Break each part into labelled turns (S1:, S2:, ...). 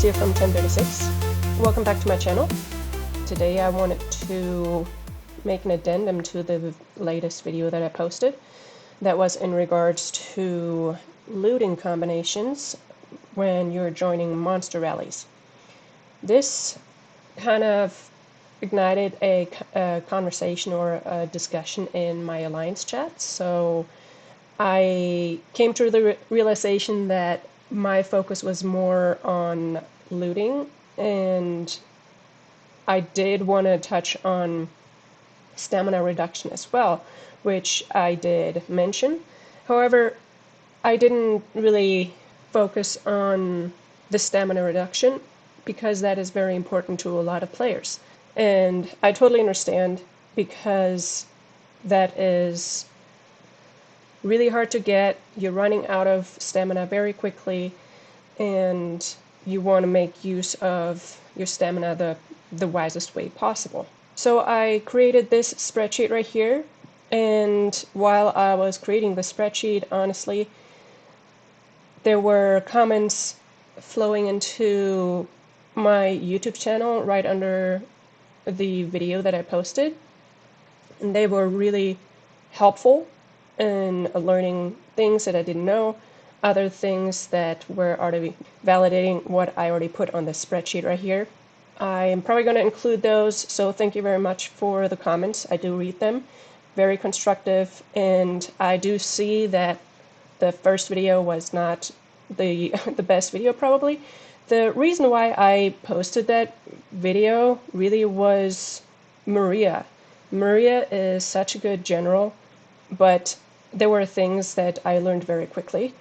S1: Theresa from 1036. Welcome back to my channel. Today I wanted to make an addendum to the latest video that I posted. That was in regards to looting combinations when you're joining monster rallies. This kind of ignited a conversation or a discussion in my alliance chat, so I came to the realization that my focus was more on looting, and I did want to touch on stamina reduction as well, which I did mention. However, I didn't really focus on the stamina reduction because that is very important to a lot of players. And I totally understand, because that is really hard to get. You're running out of stamina very quickly, and you want to make use of your stamina the wisest way possible. So I created this spreadsheet right here, and while I was creating the spreadsheet, honestly, there were comments flowing into my YouTube channel right under the video that I posted, and they were really helpful in learning things that I didn't know, other things that were already validating what I already put on the spreadsheet right here. I am probably going to include those, so thank you very much for the comments. I do read them, very constructive, and I do see that the first video was not the best video probably. The reason why I posted that video really was Maria. Maria is such a good general, but there were things that I learned very quickly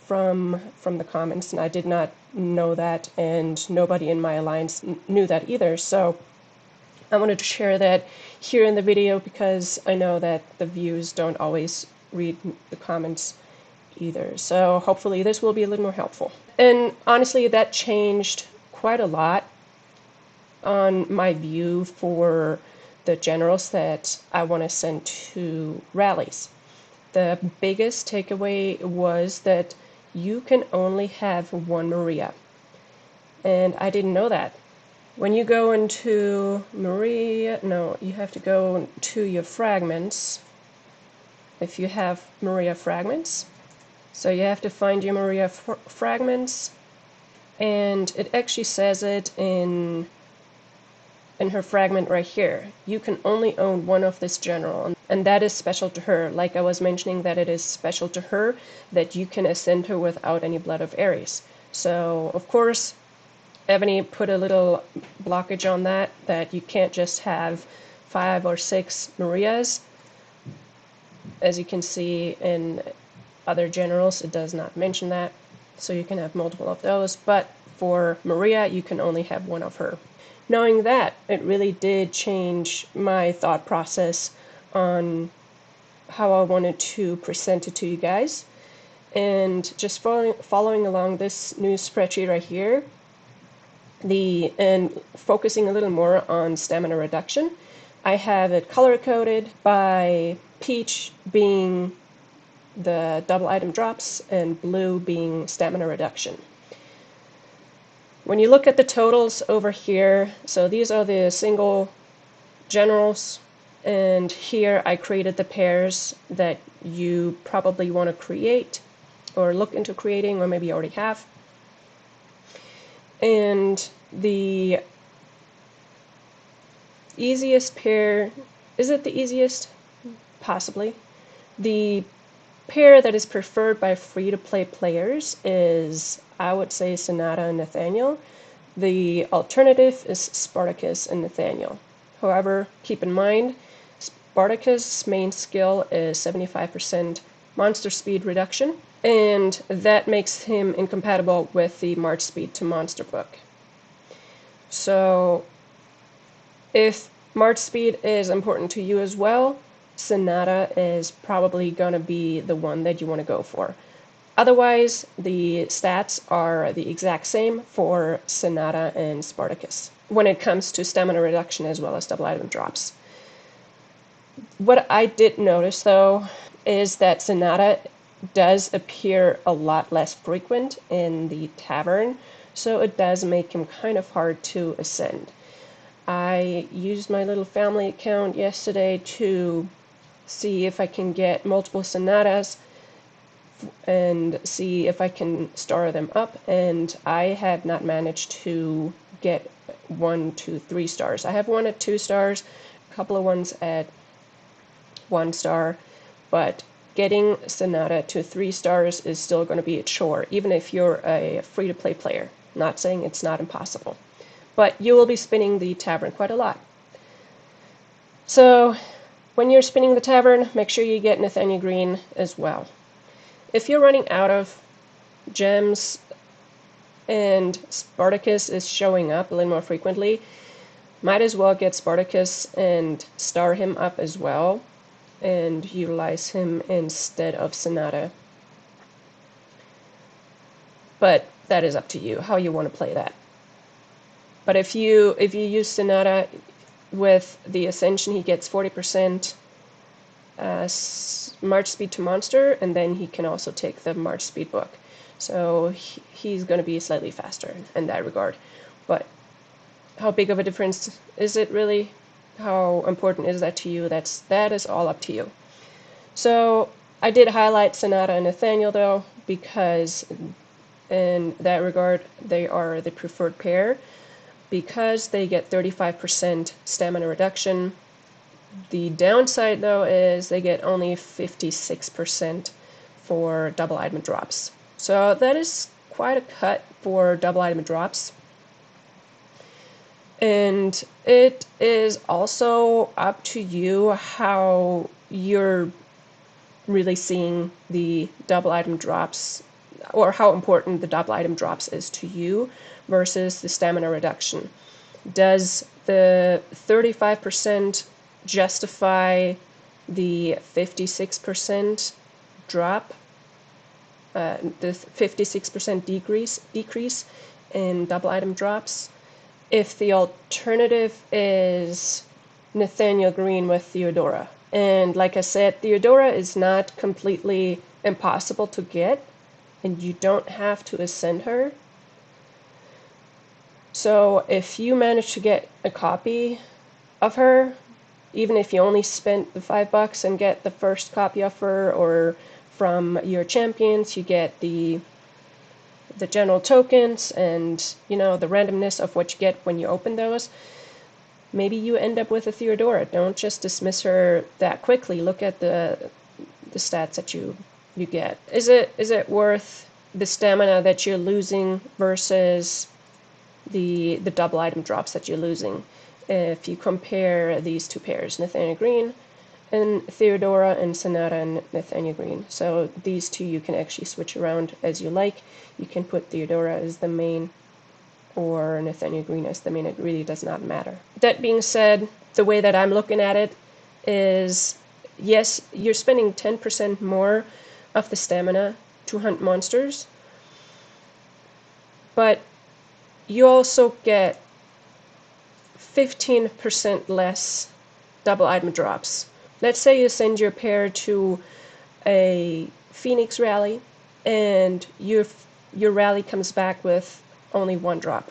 S1: from the comments, and I did not know that, and nobody in my alliance knew that either. So I wanted to share that here in the video, because I know that the viewers don't always read the comments either. So hopefully this will be a little more helpful. And honestly, that changed quite a lot on my view for the generals that I want to send to rallies. The biggest takeaway was that you can only have one Maria, and I didn't know that. When you go into Maria, no, you have to go to your fragments if you have Maria fragments. So you have to find your Maria fragments, and it actually says it in her fragment right here. You can only own one of this general, and that is special to her. Like I was mentioning, that it is special to her that you can ascend her without any blood of Ares. So of course Evony put a little blockage on that you can't just have 5 or 6 Marias. As you can see in other generals, it does not mention that, so you can have multiple of those, but for Maria you can only have one of her. Knowing that, it really did change my thought process on how I wanted to present it to you guys. And just following along this new spreadsheet right here, and focusing a little more on stamina reduction, I have it color-coded by peach being the double item drops and blue being stamina reduction. When you look at the totals over here, so these are the single generals, and here I created the pairs that you probably want to create or look into creating, or maybe you already have. And the easiest pair, is it the easiest? Possibly. The pair that is preferred by free-to-play players is, I would say, Sonata and Nathaniel. The alternative is Spartacus and Nathaniel. However, keep in mind, Spartacus' main skill is 75% monster speed reduction, and that makes him incompatible with the March Speed to Monster book. So if March Speed is important to you as well, Sonata is probably going to be the one that you want to go for. Otherwise, the stats are the exact same for Sonata and Spartacus when it comes to stamina reduction as well as double item drops. What I did notice, though, is that Sonata does appear a lot less frequent in the tavern so it does make him kind of hard to ascend. I used my little family account yesterday to see if I can get multiple sonatas and see if I can star them up, and I have not managed to get 1, 2, 3 stars. I have one at 2 stars, a couple of ones at 1 star, but getting Sonata to 3 stars is still going to be a chore, even if you're a free-to-play player. Not saying it's not impossible, but you will be spinning the tavern quite a lot. So when you're spinning the tavern, make sure you get Nathaniel Green as well. If you're running out of gems and Spartacus is showing up a little more frequently, might as well get Spartacus and star him up as well and utilize him instead of Sonata. But that is up to you, how you want to play that. But if you use Sonata with the Ascension, he gets 40% March speed to monster, and then he can also take the March speed book. So he's going to be slightly faster in that regard. But how big of a difference is it really? How important is that to you? That is all up to you. So I did highlight Sonata and Nathaniel though, because in that regard they are the preferred pair, because they get 35% stamina reduction. The downside though is they get only 56% for double item drops. So that is quite a cut for double item drops. And it is also up to you how you're really seeing the double item drops, or how important the double item drops is to you versus the stamina reduction. Does the 35% justify the 56% drop, the 56% decrease in double item drops, if the alternative is Nathaniel Green with Theodora? And like I said, Theodora is not completely impossible to get, and you don't have to ascend her. So if you manage to get a copy of her, even if you only spent the $5 and get the first copy of her, or from your champions you get the general tokens and, you know, the randomness of what you get when you open those, maybe you end up with a Theodora. Don't just dismiss her that quickly. Look at the stats that you get. Is it worth the stamina that you're losing versus the double item drops that you're losing? If you compare these two pairs, Nathaniel Green and Theodora, and Sonata and Nathaniel Green. So these two you can actually switch around as you like. You can put Theodora as the main or Nathaniel Green as the main. It really does not matter. That being said, the way that I'm looking at it is, yes, you're spending 10% more of the stamina to hunt monsters, but you also get 15% less double item drops. Let's say you send your pair to a Phoenix rally and your rally comes back with only 1 drop,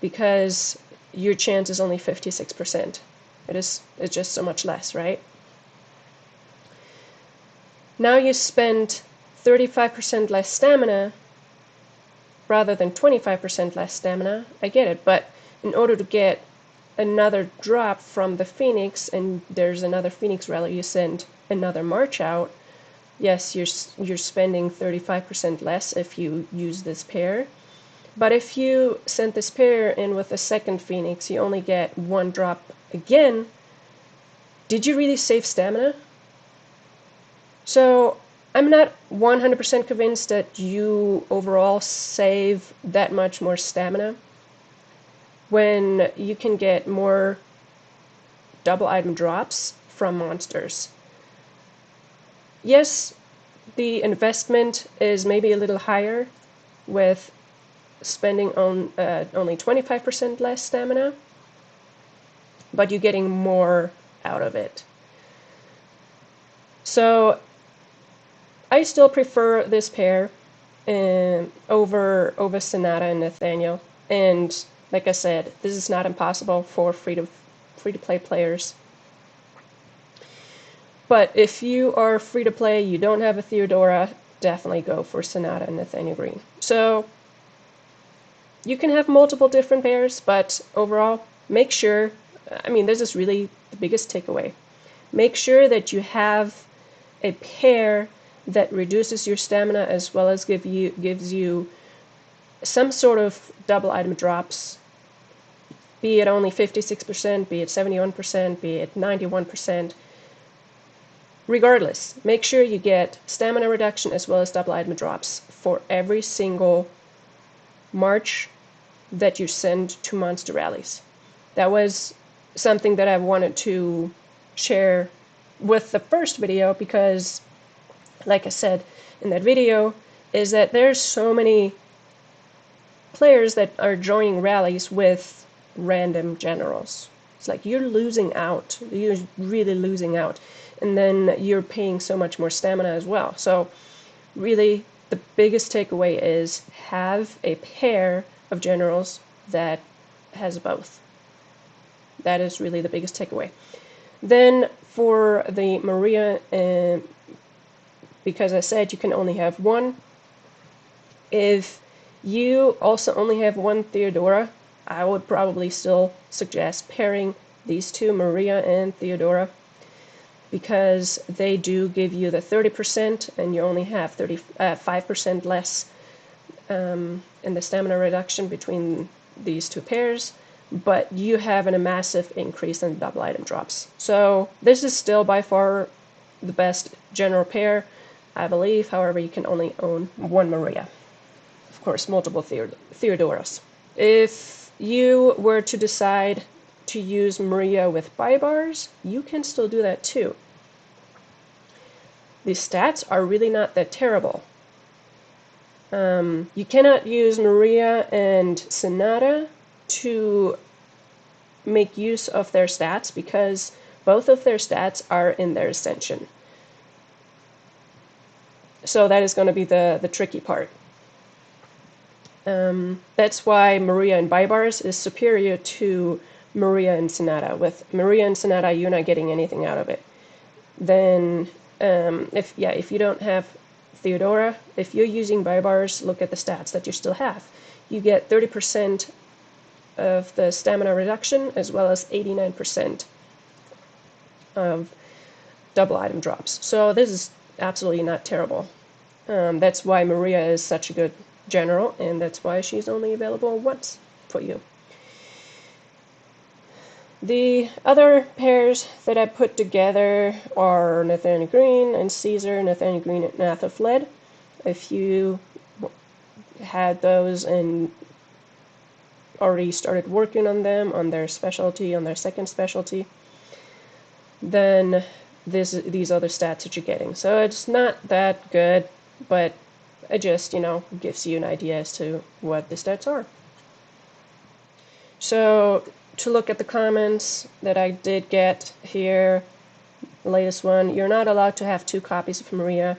S1: because your chance is only 56%. It's just so much less, right? Now you spend 35% less stamina rather than 25% less stamina. I get it, but in order to get another drop from the Phoenix, and there's another Phoenix rally, you send another March out, yes, you're spending 35% less if you use this pair. But if you send this pair in with a second Phoenix, you only get 1 drop again. Did you really save stamina? So I'm not 100% convinced that you overall save that much more stamina when you can get more double item drops from monsters. Yes, the investment is maybe a little higher with spending on only 25% less stamina, but you're getting more out of it. So I still prefer this pair, over Sonata and Nathaniel. And like I said, this is not impossible for free to play players. But if you are free to play, you don't have a Theodora, definitely go for Sonata and Nathaniel Green. So you can have multiple different pairs, but overall, make sure, I mean, this is really the biggest takeaway. Make sure that you have a pair that reduces your stamina as well as gives you some sort of double item drops, be it only 56%, be it 71%, be it 91%. Regardless, make sure you get stamina reduction as well as double item drops for every single march that you send to monster rallies. That was something that I wanted to share with the first video because, like I said in that video, is that there's so many players that are joining rallies with random generals. It's like you're losing out. You're really losing out. And then you're paying so much more stamina as well. So really, the biggest takeaway is have a pair of generals that has both. That is really the biggest takeaway. Then for the Maria, because I said you can only have one, if you also only have one Theodora, I would probably still suggest pairing these two, Maria and Theodora, because they do give you the 30% and you only have 5% less in the stamina reduction between these two pairs, but you have a massive increase in double item drops. So this is still by far the best general pair, I believe. However, you can only own one Maria. Of course, multiple Theodoras. If you were to decide to use Maria with buy bars, you can still do that too. The stats are really not that terrible. You cannot use Maria and Sonata to make use of their stats because both of their stats are in their ascension. So that is going to be the tricky part. That's why Maria and Bybars is superior to Maria and Sonata. With Maria and Sonata, you're not getting anything out of it. Then, if you don't have Theodora, if you're using Bybars, look at the stats that you still have. You get 30% of the stamina reduction as well as 89% of double item drops. So this is absolutely not terrible. That's why Maria is such a good general, and that's why she's only available once for you. The other pairs that I put together are Nathaniel Green and Caesar, Nathaniel Green and Nath of Lead. If you had those and already started working on them, on their specialty, on their second specialty, then these other stats that you're getting. So it's not that good, but it just, gives you an idea as to what the stats are. So to look at the comments that I did get here, the latest one, you're not allowed to have 2 copies of Maria.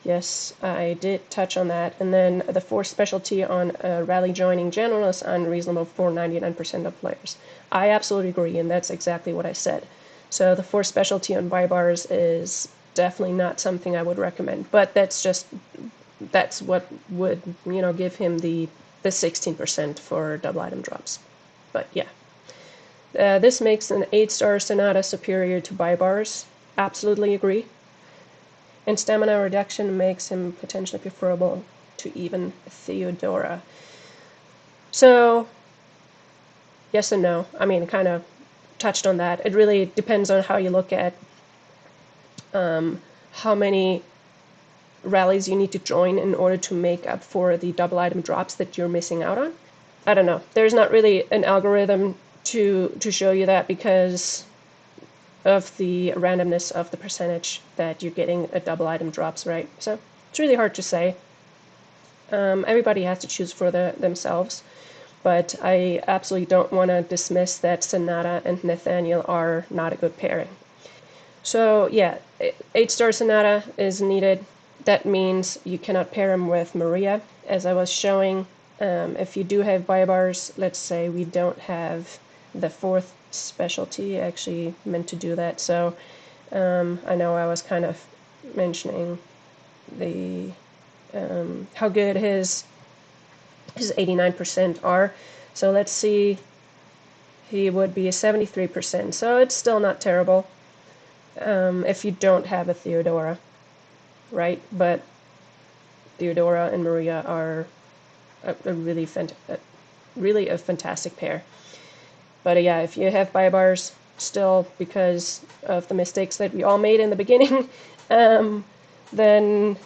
S1: Yes, I did touch on that. And then the force specialty on rally joining general is unreasonable for 99% of players. I absolutely agree, and that's exactly what I said. So the force specialty on Bybars is definitely not something I would recommend, but that's what would, give him the 16% for double item drops. But yeah. This makes an 8-star Sonata superior to Bybars. Absolutely agree. And stamina reduction makes him potentially preferable to even Theodora. So, yes and no. I mean, kind of touched on that. It really depends on how you look at how many rallies you need to join in order to make up for the double item drops that you're missing out on. I don't know. There's not really an algorithm to show you that because of the randomness of the percentage that you're getting a double item drops, right? So it's really hard to say. Everybody has to choose for themselves, but I absolutely don't want to dismiss that Sonata and Nathaniel are not a good pairing. So yeah, 8-star Sonata is needed. that means you cannot pair him with Maria. As I was showing, if you do have buy-bars, let's say we don't have the 4th specialty, I actually meant to do that, so I know I was kind of mentioning the how good his 89% are. So let's see, he would be a 73%, so it's still not terrible if you don't have a Theodora, right? But Theodora and Maria are a really a fantastic pair. But yeah, if you have buy-bars still because of the mistakes that we all made in the beginning, then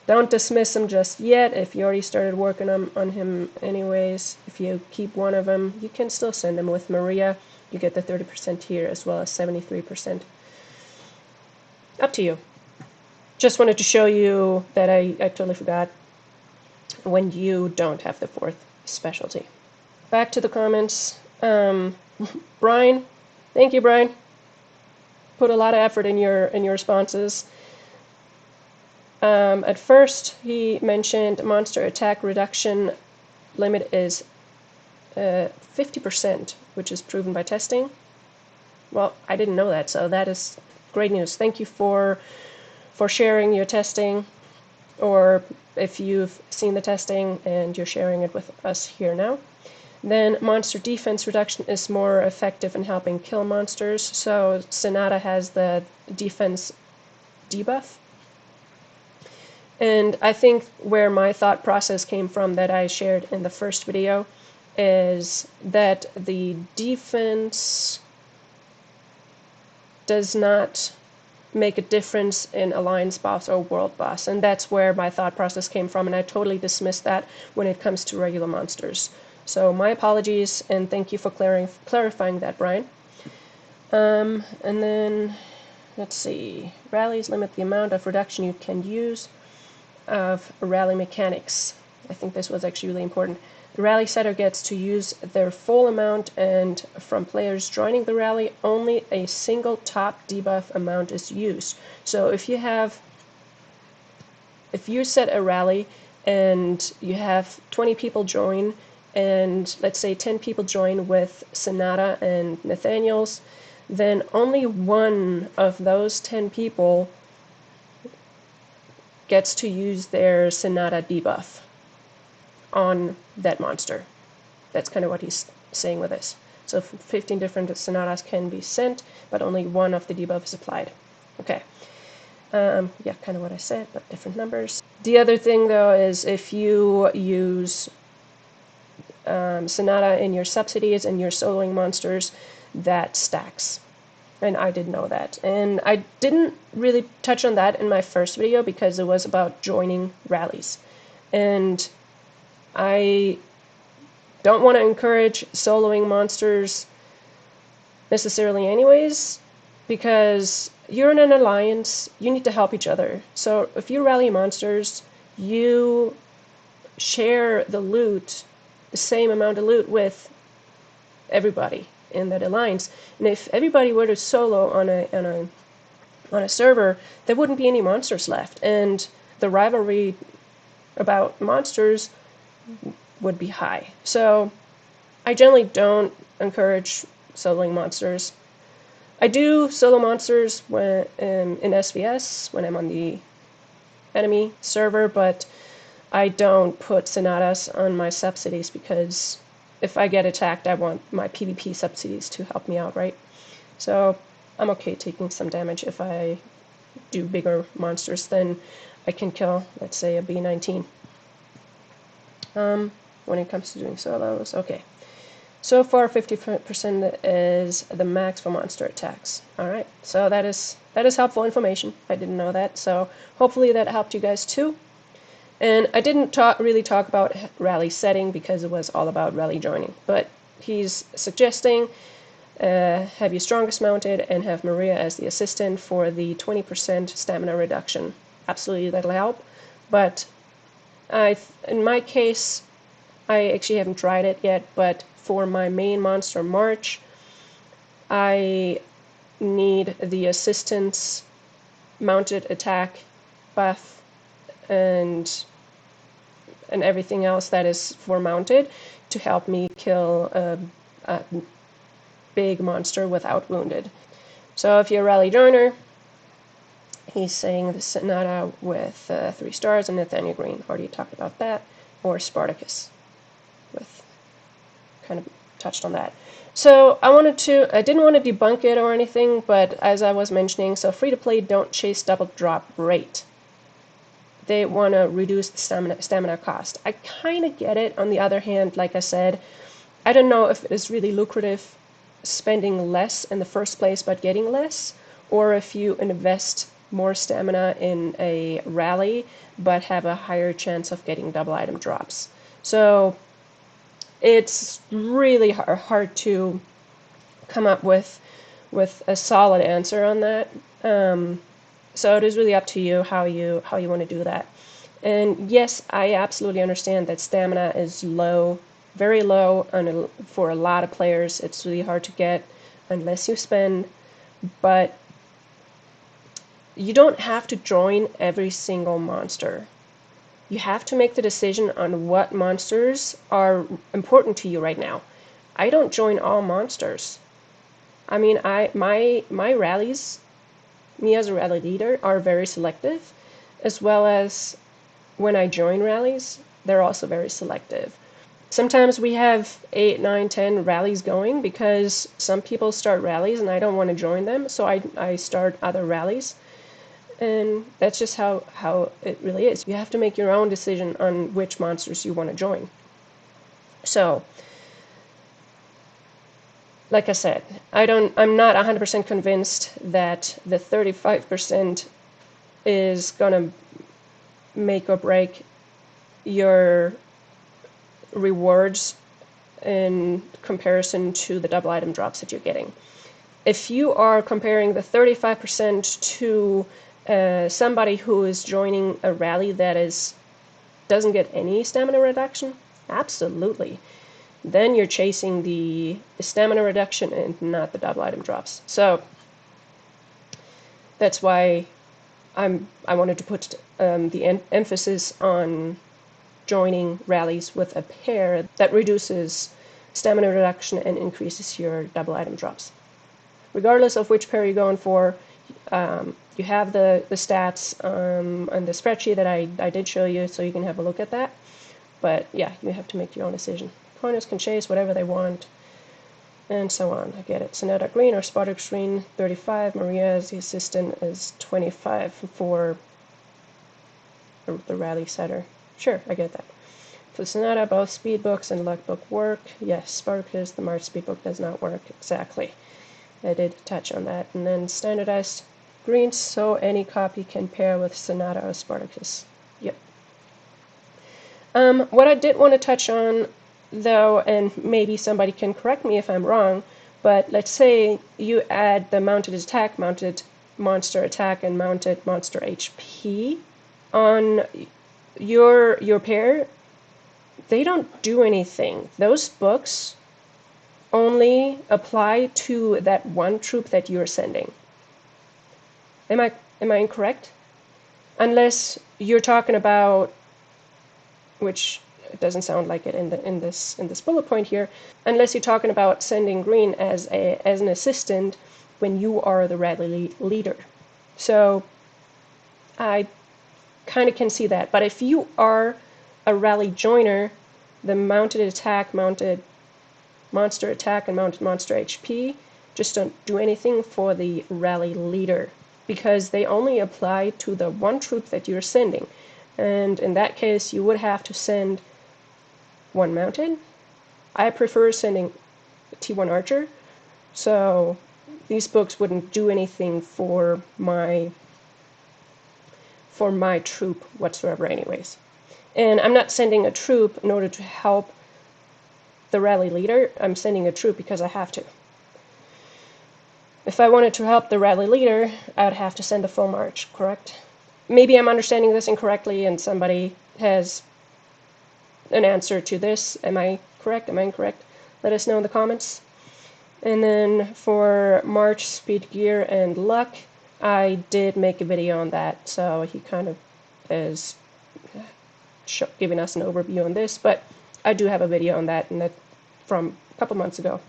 S1: don't dismiss him just yet. If you already started working on him anyways, if you keep one of them, you can still send him with Maria. You get the 30% here as well as 73%. Up to you. Just wanted to show you that I totally forgot when you don't have the 4th specialty. Back to the comments. Brian, thank you, Brian. Put a lot of effort in your responses. At first, he mentioned monster attack reduction limit is 50%, which is proven by testing. Well, I didn't know that, so that is great news. Thank you for sharing your testing, or if you've seen the testing and you're sharing it with us here now. Then monster defense reduction is more effective in helping kill monsters. So Sonata has the defense debuff. And I think where my thought process came from that I shared in the first video is that the defense does not make a difference in Alliance boss or World boss. And that's where my thought process came from, and I totally dismissed that when it comes to regular monsters. So my apologies, and thank you for clarifying that, Brian. And then, let's see, rallies limit the amount of reduction you can use of rally mechanics. I think this was actually really important. The rally setter gets to use their full amount, and from players joining the rally, only a single top debuff amount is used. So if you set a rally and you have 20 people join, and let's say 10 people join with Sonata and Nathaniel's, then only one of those 10 people gets to use their Sonata debuff on that monster. That's kind of what he's saying with this. So 15 different Sonatas can be sent, but only one of the debuff is applied. Okay. Yeah, kind of what I said, but different numbers. The other thing, though, is if you use Sonata in your subsidies and your soloing monsters, that stacks. And I didn't know that. And I didn't really touch on that in my first video because it was about joining rallies. And I don't want to encourage soloing monsters necessarily anyways, because you're in an alliance, you need to help each other. So if you rally monsters, you share the loot, the same amount of loot with everybody in that alliance. And if everybody were to solo on a server, there wouldn't be any monsters left, and the rivalry about monsters would be high. So I generally don't encourage soloing monsters. I do solo monsters when in SVS when I'm on the enemy server, but I don't put Sonatas on my subsidies because if I get attacked, I want my PvP subsidies to help me out, right? So I'm okay taking some damage if I do bigger monsters than I can kill, let's say, a B19. When it comes to doing solos, okay. So far, 50% is the max for monster attacks. All right, so that is helpful information. I didn't know that, so hopefully that helped you guys too. And I didn't really talk about rally setting because it was all about rally joining, but he's suggesting have your strongest mounted and have Maria as the assistant for the 20% stamina reduction. Absolutely, that'll help. But in my case, I actually haven't tried it yet, but for my main monster March, I need the assistant's mounted attack buff and everything else that is for mounted to help me kill a big monster without wounded. So if you're a rally joiner, he's saying the Sonata with 3 stars and Nathaniel Green. Already talked about that. Or Spartacus, with kind of touched on that. So I didn't want to debunk it or anything, but as I was mentioning, so free-to-play don't chase double drop rate. They want to reduce the stamina cost. I kind of get it. On the other hand, like I said, I don't know if it is really lucrative spending less in the first place but getting less, or if you invest more stamina in a rally but have a higher chance of getting double item drops. So it's really hard to come up with a solid answer on that. So it is really up to you how you want to do that. And yes, I absolutely understand that stamina is low, very low, and for a lot of players it's really hard to get unless you spend, but you don't have to join every single monster. You have to make the decision on what monsters are important to you right now. I don't join all monsters. I mean, my rallies, me as a rally leader, are very selective, as well as when I join rallies, they're also very selective. Sometimes we have 8, 9, 10 rallies going because some people start rallies and I don't want to join them, so I start other rallies. And that's just how it really is. You have to make your own decision on which monsters you want to join. So, like I said, I'm not 100% convinced that the 35% is gonna make or break your rewards in comparison to the double item drops that you're getting. If you are comparing the 35% to somebody who is joining a rally that doesn't get any stamina reduction, absolutely. Then you're chasing the stamina reduction and not the double item drops. So that's why I wanted to put the emphasis on joining rallies with a pair that reduces stamina reduction and increases your double item drops. Regardless of which pair you're going for, you have the stats on the spreadsheet that I did show you, so you can have a look at that. But yeah, you have to make your own decision. Opponents can chase whatever they want, and so on. I get it. Sonata Green or Spartacus Green, 35. Maria as the assistant is 25 for the rally setter. Sure, I get that. For Sonata, both speed books and luck book work. Yes, Spartacus, the March speed book does not work. Exactly. I did touch on that. And then standardized greens, so any copy can pair with Sonata or Spartacus. Yep. What I did want to touch on, though, and maybe somebody can correct me if I'm wrong, but let's say you add the mounted attack, mounted monster attack, and mounted monster HP on your pair. They don't do anything. Those books only apply to that one troop that you're sending. Am I incorrect? Unless you're talking about, which it doesn't sound like it in this bullet point here, unless you're talking about sending green as an assistant when you are the rally leader. So I kind of can see that. But if you are a rally joiner, the mounted attack, mounted monster attack, and mounted monster HP just don't do anything for the rally leader, because they only apply to the one troop that you're sending. And in that case, you would have to send one mounted. I prefer sending T1 Archer, so these books wouldn't do anything for my troop whatsoever anyways. And I'm not sending a troop in order to help the rally leader. I'm sending a troop because I have to. If I wanted to help the rally leader, I would have to send a full march, correct? Maybe I'm understanding this incorrectly and somebody has an answer to this. Am I correct? Am I incorrect? Let us know in the comments. And then for March, speed, gear, and luck, I did make a video on that, so he kind of is giving us an overview on this, but I do have a video on that, and that from a couple months ago.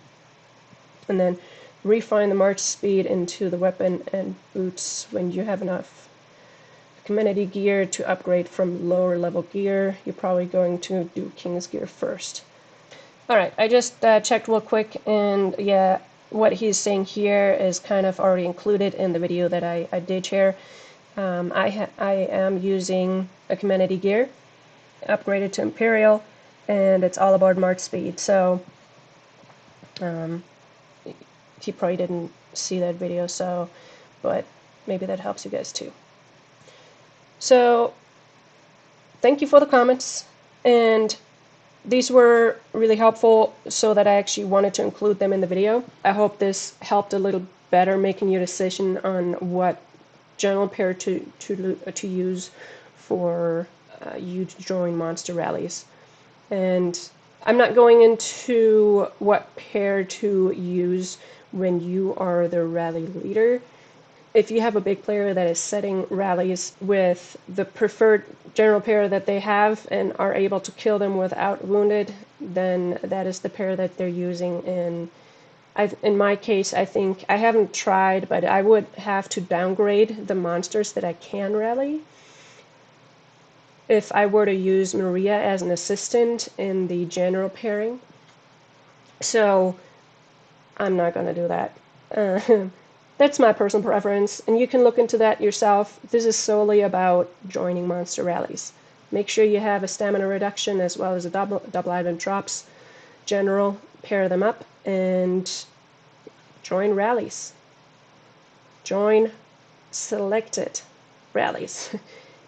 S1: And then refine the march speed into the weapon and boots when you have enough community gear to upgrade from lower level gear. You're probably going to do King's gear first. Alright, I just checked real quick, and yeah, what he's saying here is kind of already included in the video that I did share. I am using a community gear, upgraded to Imperial, and it's all about march speed, so he probably didn't see that video, so, but maybe that helps you guys too. So, thank you for the comments, and these were really helpful, so that I actually wanted to include them in the video. I hope this helped a little better making your decision on what general pair to use for you to join monster rallies. And I'm not going into what pair to use when you are the rally leader. If you have a big player that is setting rallies with the preferred general pair that they have and are able to kill them without wounded, then that is the pair that they're using. And in my case, I think, I haven't tried, but I would have to downgrade the monsters that I can rally if I were to use Maria as an assistant in the general pairing. So I'm not going to do that. That's my personal preference, and you can look into that yourself. This is solely about joining monster rallies. Make sure you have a stamina reduction as well as a double item drops. General, pair them up, and join rallies. Join selected rallies.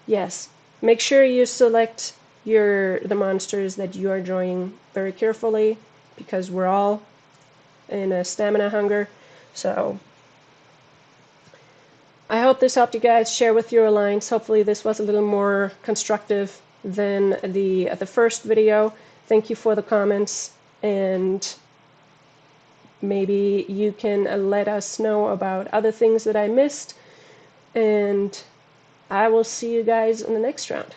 S1: Yes, make sure you select the monsters that you are joining very carefully, because we're all in a stamina hunger. So I hope this helped you guys. Share with your alliance. Hopefully this was a little more constructive than the first video. Thank you for the comments, and maybe you can let us know about other things that I missed, and I will see you guys in the next round.